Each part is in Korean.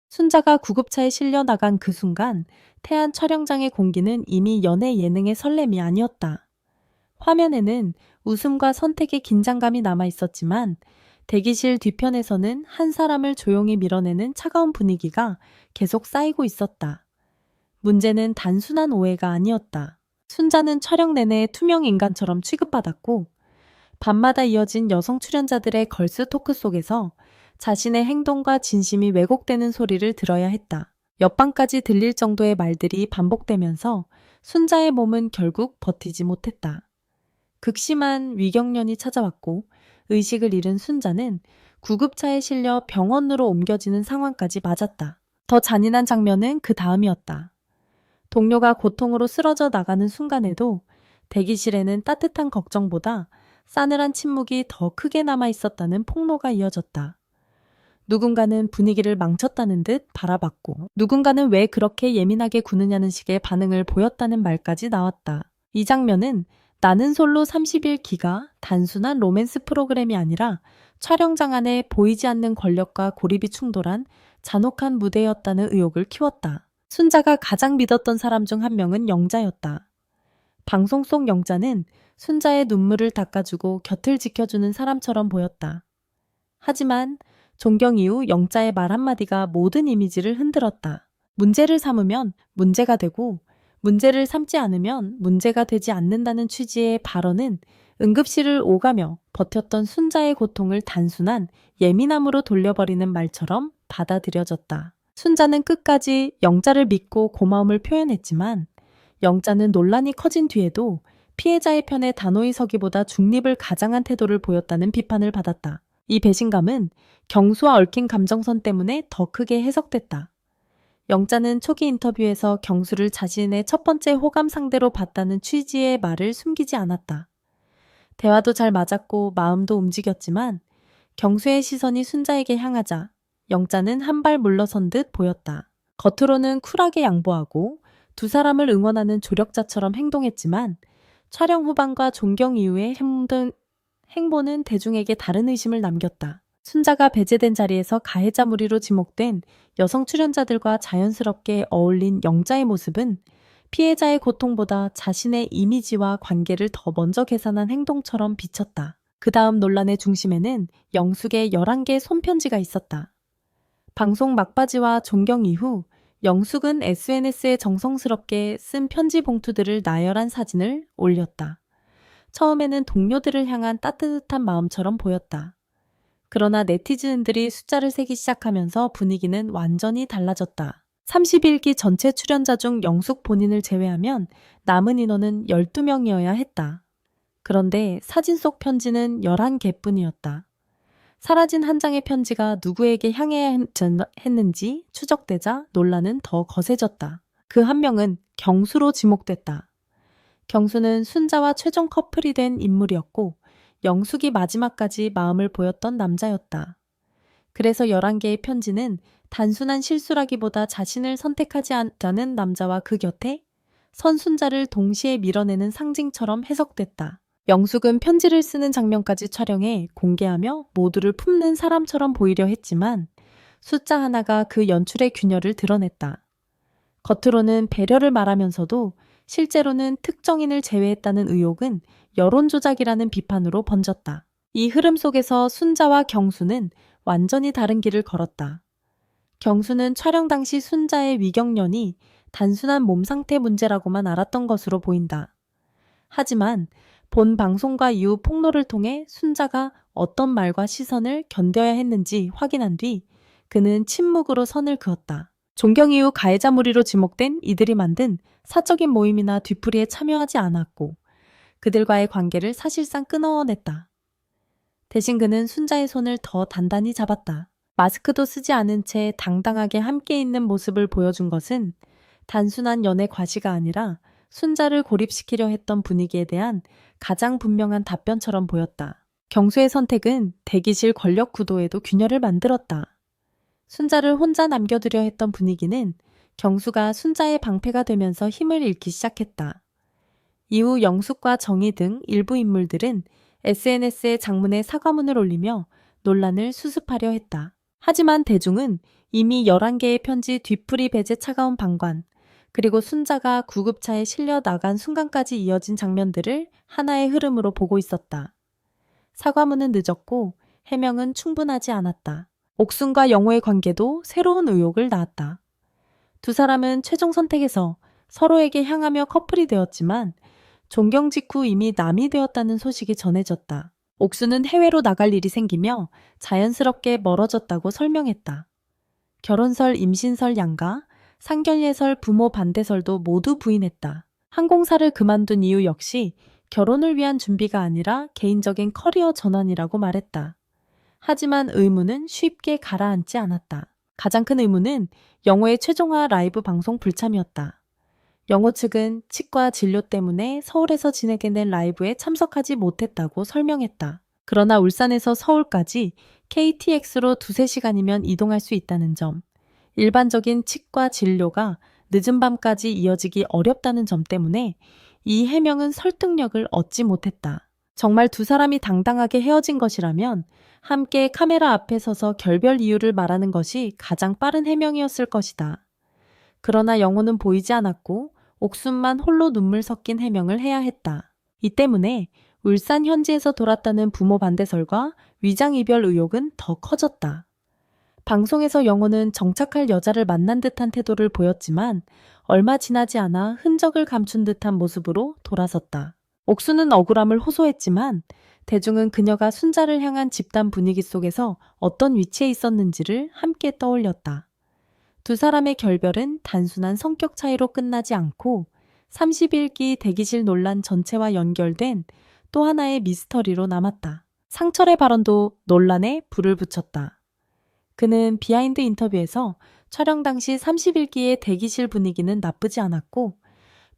순자가 구급차에 실려 나간 그 순간 태안 촬영장의 공기는 이미 연애 예능의 설렘이 아니었다. 화면에는 웃음과 선택의 긴장감이 남아 있었지만 대기실 뒤편에서는 한 사람을 조용히 밀어내는 차가운 분위기가 계속 쌓이고 있었다. 문제는 단순한 오해가 아니었다. 순자는 촬영 내내 투명 인간처럼 취급받았고 밤마다 이어진 여성 출연자들의 걸스 토크 속에서 자신의 행동과 진심이 왜곡되는 소리를 들어야 했다. 옆방까지 들릴 정도의 말들이 반복되면서 순자의 몸은 결국 버티지 못했다. 극심한 위경련이 찾아왔고 의식을 잃은 순자는 구급차에 실려 병원으로 옮겨지는 상황까지 맞았다. 더 잔인한 장면은 그 다음이었다. 동료가 고통으로 쓰러져 나가는 순간에도 대기실에는 따뜻한 걱정보다 싸늘한 침묵이 더 크게 남아 있었다는 폭로가 이어졌다. 누군가는 분위기를 망쳤다는 듯 바라봤고 누군가는 왜 그렇게 예민하게 구느냐는 식의 반응을 보였다는 말까지 나왔다. 이 장면은 나는 솔로 30일 기가 단순한 로맨스 프로그램이 아니라 촬영장 안에 보이지 않는 권력과 고립이 충돌한 잔혹한 무대였다는 의혹을 키웠다. 순자가 가장 믿었던 사람 중 한 명은 영자였다. 방송 속 영자는 순자의 눈물을 닦아주고 곁을 지켜주는 사람처럼 보였다. 하지만 존경 이후 영자의 말 한마디가 모든 이미지를 흔들었다. 문제를 삼으면 문제가 되고 문제를 삼지 않으면 문제가 되지 않는다는 취지의 발언은 응급실을 오가며 버텼던 순자의 고통을 단순한 예민함으로 돌려버리는 말처럼 받아들여졌다. 순자는 끝까지 영자를 믿고 고마움을 표현했지만 영자는 논란이 커진 뒤에도 피해자의 편에 단호히 서기보다 중립을 가장한 태도를 보였다는 비판을 받았다. 이 배신감은 경수와 얽힌 감정선 때문에 더 크게 해석됐다. 영자는 초기 인터뷰에서 경수를 자신의 첫 번째 호감 상대로 봤다는 취지의 말을 숨기지 않았다. 대화도 잘 맞았고 마음도 움직였지만 경수의 시선이 순자에게 향하자 영자는 한 발 물러선 듯 보였다. 겉으로는 쿨하게 양보하고 두 사람을 응원하는 조력자처럼 행동했지만 촬영 후반과 존경 이후의 행보는 대중에게 다른 의심을 남겼다. 순자가 배제된 자리에서 가해자 무리로 지목된 여성 출연자들과 자연스럽게 어울린 영자의 모습은 피해자의 고통보다 자신의 이미지와 관계를 더 먼저 계산한 행동처럼 비쳤다. 그 다음 논란의 중심에는 영숙의 11개의 손편지가 있었다. 방송 막바지와 존경 이후 영숙은 SNS에 정성스럽게 쓴 편지 봉투들을 나열한 사진을 올렸다. 처음에는 동료들을 향한 따뜻한 마음처럼 보였다. 그러나 네티즌들이 숫자를 세기 시작하면서 분위기는 완전히 달라졌다. 31기 전체 출연자 중 영숙 본인을 제외하면 남은 인원은 12명이어야 했다. 그런데 사진 속 편지는 11개뿐이었다. 사라진 한 장의 편지가 누구에게 향해야 했는지 추적되자 논란은 더 거세졌다. 그 한 명은 경수로 지목됐다. 경수는 순자와 최종 커플이 된 인물이었고 영숙이 마지막까지 마음을 보였던 남자였다. 그래서 11개의 편지는 단순한 실수라기보다 자신을 선택하지 않자는 남자와 그 곁에 선 순자를 동시에 밀어내는 상징처럼 해석됐다. 영숙은 편지를 쓰는 장면까지 촬영해 공개하며 모두를 품는 사람처럼 보이려 했지만 숫자 하나가 그 연출의 균열을 드러냈다. 겉으로는 배려를 말하면서도 실제로는 특정인을 제외했다는 의혹은 여론조작이라는 비판으로 번졌다. 이 흐름 속에서 순자와 경수는 완전히 다른 길을 걸었다. 경수는 촬영 당시 순자의 위경련이 단순한 몸 상태 문제라고만 알았던 것으로 보인다. 하지만 본 방송과 이후 폭로를 통해 순자가 어떤 말과 시선을 견뎌야 했는지 확인한 뒤 그는 침묵으로 선을 그었다. 존경 이후 가해자 무리로 지목된 이들이 만든 사적인 모임이나 뒤풀이에 참여하지 않았고 그들과의 관계를 사실상 끊어냈다. 대신 그는 순자의 손을 더 단단히 잡았다. 마스크도 쓰지 않은 채 당당하게 함께 있는 모습을 보여준 것은 단순한 연애 과시가 아니라 순자를 고립시키려 했던 분위기에 대한 가장 분명한 답변처럼 보였다. 경수의 선택은 대기실 권력 구도에도 균열을 만들었다. 순자를 혼자 남겨두려 했던 분위기는 경수가 순자의 방패가 되면서 힘을 잃기 시작했다. 이후 영숙과 정희 등 일부 인물들은 SNS에 장문의 사과문을 올리며 논란을 수습하려 했다. 하지만 대중은 이미 11개의 편지 뒤풀이 배제 차가운 방관, 그리고 순자가 구급차에 실려 나간 순간까지 이어진 장면들을 하나의 흐름으로 보고 있었다. 사과문은 늦었고 해명은 충분하지 않았다. 옥순과 영호의 관계도 새로운 의혹을 낳았다. 두 사람은 최종 선택에서 서로에게 향하며 커플이 되었지만 존경 직후 이미 남이 되었다는 소식이 전해졌다. 옥수는 해외로 나갈 일이 생기며 자연스럽게 멀어졌다고 설명했다. 결혼설, 임신설 양가, 상견례설, 부모 반대설도 모두 부인했다. 항공사를 그만둔 이유 역시 결혼을 위한 준비가 아니라 개인적인 커리어 전환이라고 말했다. 하지만 의문은 쉽게 가라앉지 않았다. 가장 큰 의문은 영호의 최종화 라이브 방송 불참이었다. 영호 측은 치과 진료 때문에 서울에서 진행된 라이브에 참석하지 못했다고 설명했다. 그러나 울산에서 서울까지 KTX로 2~3시간이면 이동할 수 있다는 점, 일반적인 치과 진료가 늦은 밤까지 이어지기 어렵다는 점 때문에 이 해명은 설득력을 얻지 못했다. 정말 두 사람이 당당하게 헤어진 것이라면 함께 카메라 앞에 서서 결별 이유를 말하는 것이 가장 빠른 해명이었을 것이다. 그러나 영호는 보이지 않았고 옥순만 홀로 눈물 섞인 해명을 해야 했다. 이 때문에 울산 현지에서 돌았다는 부모 반대설과 위장 이별 의혹은 더 커졌다. 방송에서 영호는 정착할 여자를 만난 듯한 태도를 보였지만 얼마 지나지 않아 흔적을 감춘 듯한 모습으로 돌아섰다. 옥수는 억울함을 호소했지만 대중은 그녀가 순자를 향한 집단 분위기 속에서 어떤 위치에 있었는지를 함께 떠올렸다. 두 사람의 결별은 단순한 성격 차이로 끝나지 않고 30일기 대기실 논란 전체와 연결된 또 하나의 미스터리로 남았다. 상철의 발언도 논란에 불을 붙였다. 그는 비하인드 인터뷰에서 촬영 당시 30일기의 대기실 분위기는 나쁘지 않았고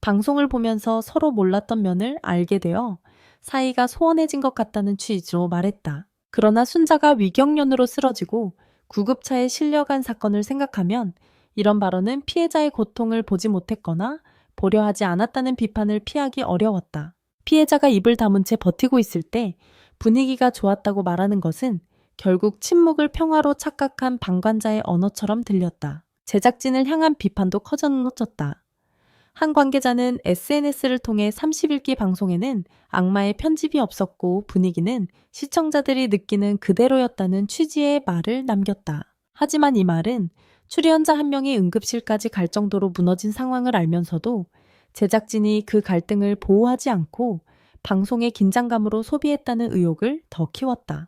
방송을 보면서 서로 몰랐던 면을 알게 되어 사이가 소원해진 것 같다는 취지로 말했다. 그러나 순자가 위경련으로 쓰러지고 구급차에 실려간 사건을 생각하면 이런 발언은 피해자의 고통을 보지 못했거나 보려 하지 않았다는 비판을 피하기 어려웠다. 피해자가 입을 다문 채 버티고 있을 때 분위기가 좋았다고 말하는 것은 결국 침묵을 평화로 착각한 방관자의 언어처럼 들렸다. 제작진을 향한 비판도 커졌다. 한 관계자는 SNS를 통해 30일기 방송에는 악마의 편집이 없었고 분위기는 시청자들이 느끼는 그대로였다는 취지의 말을 남겼다. 하지만 이 말은 출연자 한 명이 응급실까지 갈 정도로 무너진 상황을 알면서도 제작진이 그 갈등을 보호하지 않고 방송의 긴장감으로 소비했다는 의혹을 더 키웠다.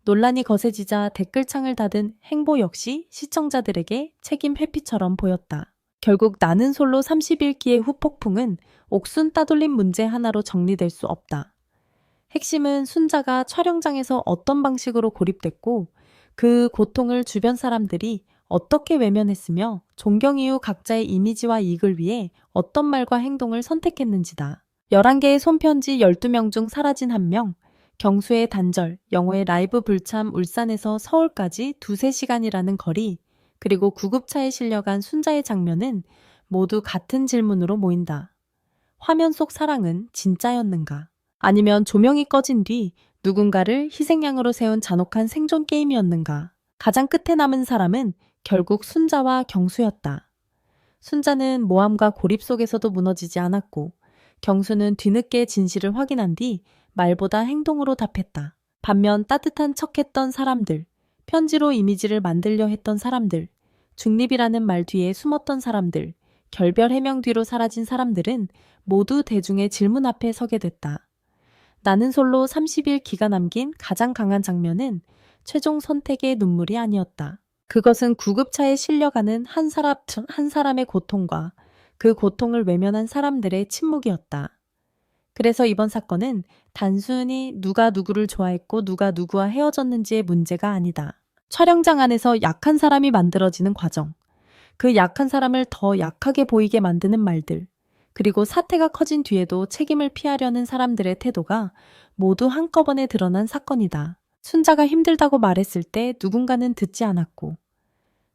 논란이 거세지자 댓글창을 닫은 행보 역시 시청자들에게 책임 회피처럼 보였다. 결국 나는 솔로 30일기의 후폭풍은 옥순 따돌림 문제 하나로 정리될 수 없다. 핵심은 순자가 촬영장에서 어떤 방식으로 고립됐고 그 고통을 주변 사람들이 어떻게 외면했으며 존경 이후 각자의 이미지와 이익을 위해 어떤 말과 행동을 선택했는지다. 11개의 손편지 12명 중 사라진 1명, 경수의 단절, 영호의 라이브 불참 울산에서 서울까지 2~3시간이라는 거리, 그리고 구급차에 실려간 순자의 장면은 모두 같은 질문으로 모인다. 화면 속 사랑은 진짜였는가? 아니면 조명이 꺼진 뒤 누군가를 희생양으로 세운 잔혹한 생존 게임이었는가? 가장 끝에 남은 사람은 결국 순자와 경수였다. 순자는 모함과 고립 속에서도 무너지지 않았고 경수는 뒤늦게 진실을 확인한 뒤 말보다 행동으로 답했다. 반면 따뜻한 척했던 사람들, 편지로 이미지를 만들려 했던 사람들, 중립이라는 말 뒤에 숨었던 사람들, 결별 해명 뒤로 사라진 사람들은 모두 대중의 질문 앞에 서게 됐다. 나는 솔로 30일 기가 남긴 가장 강한 장면은 최종 선택의 눈물이 아니었다. 그것은 구급차에 실려가는 한 사람의 고통과 그 고통을 외면한 사람들의 침묵이었다. 그래서 이번 사건은 단순히 누가 누구를 좋아했고 누가 누구와 헤어졌는지의 문제가 아니다. 촬영장 안에서 약한 사람이 만들어지는 과정, 그 약한 사람을 더 약하게 보이게 만드는 말들, 그리고 사태가 커진 뒤에도 책임을 피하려는 사람들의 태도가 모두 한꺼번에 드러난 사건이다. 순자가 힘들다고 말했을 때 누군가는 듣지 않았고,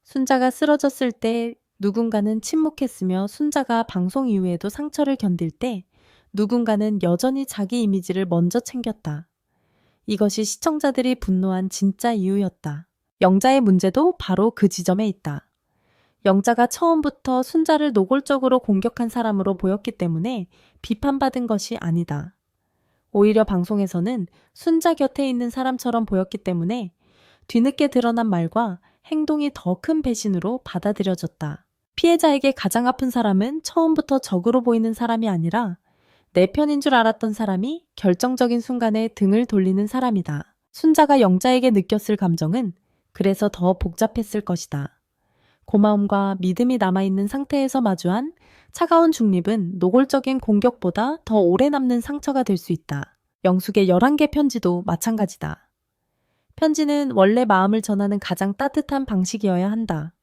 순자가 쓰러졌을 때 누군가는 침묵했으며 순자가 방송 이후에도 상처를 견딜 때 누군가는 여전히 자기 이미지를 먼저 챙겼다. 이것이 시청자들이 분노한 진짜 이유였다. 영자의 문제도 바로 그 지점에 있다. 영자가 처음부터 순자를 노골적으로 공격한 사람으로 보였기 때문에 비판받은 것이 아니다. 오히려 방송에서는 순자 곁에 있는 사람처럼 보였기 때문에 뒤늦게 드러난 말과 행동이 더 큰 배신으로 받아들여졌다. 피해자에게 가장 아픈 사람은 처음부터 적으로 보이는 사람이 아니라 내 편인 줄 알았던 사람이 결정적인 순간에 등을 돌리는 사람이다. 순자가 영자에게 느꼈을 감정은 그래서 더 복잡했을 것이다. 고마움과 믿음이 남아있는 상태에서 마주한 차가운 중립은 노골적인 공격보다 더 오래 남는 상처가 될 수 있다. 영숙의 11개 편지도 마찬가지다. 편지는 원래 마음을 전하는 가장 따뜻한 방식이어야 한다.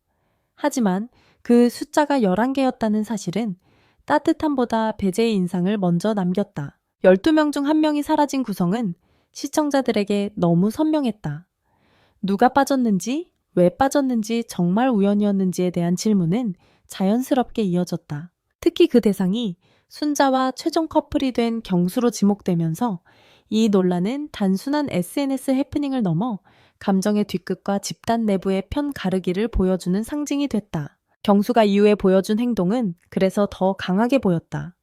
하지만 그 숫자가 11개였다는 사실은 따뜻함보다 배제의 인상을 먼저 남겼다. 12명 중 1명이 사라진 구성은 시청자들에게 너무 선명했다. 누가 빠졌는지, 왜 빠졌는지, 정말 우연이었는지에 대한 질문은 자연스럽게 이어졌다. 특히 그 대상이 순자와 최종 커플이 된 경수로 지목되면서 이 논란은 단순한 SNS 해프닝을 넘어 감정의 뒤끝과 집단 내부의 편 가르기를 보여주는 상징이 됐다. 경수가 이후에 보여준 행동은 그래서 더 강하게 보였다.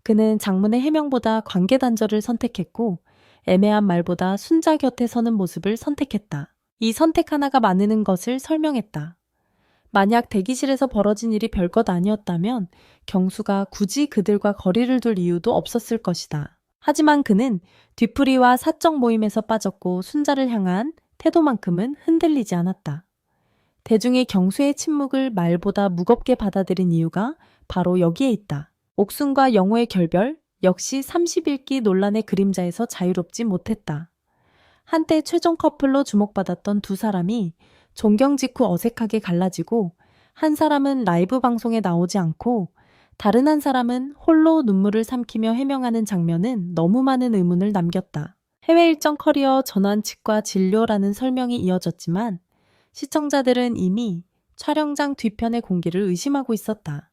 그는 장문의 해명보다 관계 단절을 선택했고 애매한 말보다 순자 곁에 서는 모습을 선택했다. 이 선택 하나가 많은 것을 설명했다. 만약 대기실에서 벌어진 일이 별것 아니었다면 경수가 굳이 그들과 거리를 둘 이유도 없었을 것이다. 하지만 그는 뒤풀이와 사적 모임에서 빠졌고 순자를 향한 태도만큼은 흔들리지 않았다. 대중이 경수의 침묵을 말보다 무겁게 받아들인 이유가 바로 여기에 있다. 옥순과 영호의 결별 역시 30일기 논란의 그림자에서 자유롭지 못했다. 한때 최종 커플로 주목받았던 두 사람이 존경 직후 어색하게 갈라지고 한 사람은 라이브 방송에 나오지 않고 다른 한 사람은 홀로 눈물을 삼키며 해명하는 장면은 너무 많은 의문을 남겼다. 해외 일정 커리어 전환칙과 진료라는 설명이 이어졌지만 시청자들은 이미 촬영장 뒤편의 공기를 의심하고 있었다.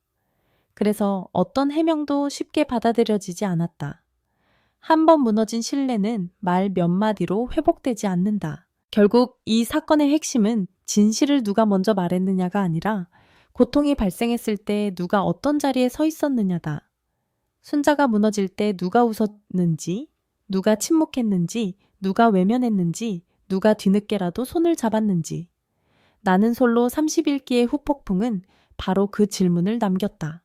그래서 어떤 해명도 쉽게 받아들여지지 않았다. 한 번 무너진 신뢰는 말 몇 마디로 회복되지 않는다. 결국 이 사건의 핵심은 진실을 누가 먼저 말했느냐가 아니라 고통이 발생했을 때 누가 어떤 자리에 서 있었느냐다. 순자가 무너질 때 누가 웃었는지, 누가 침묵했는지, 누가 외면했는지, 누가 뒤늦게라도 손을 잡았는지. 나는 솔로 31기의 후폭풍은 바로 그 질문을 남겼다.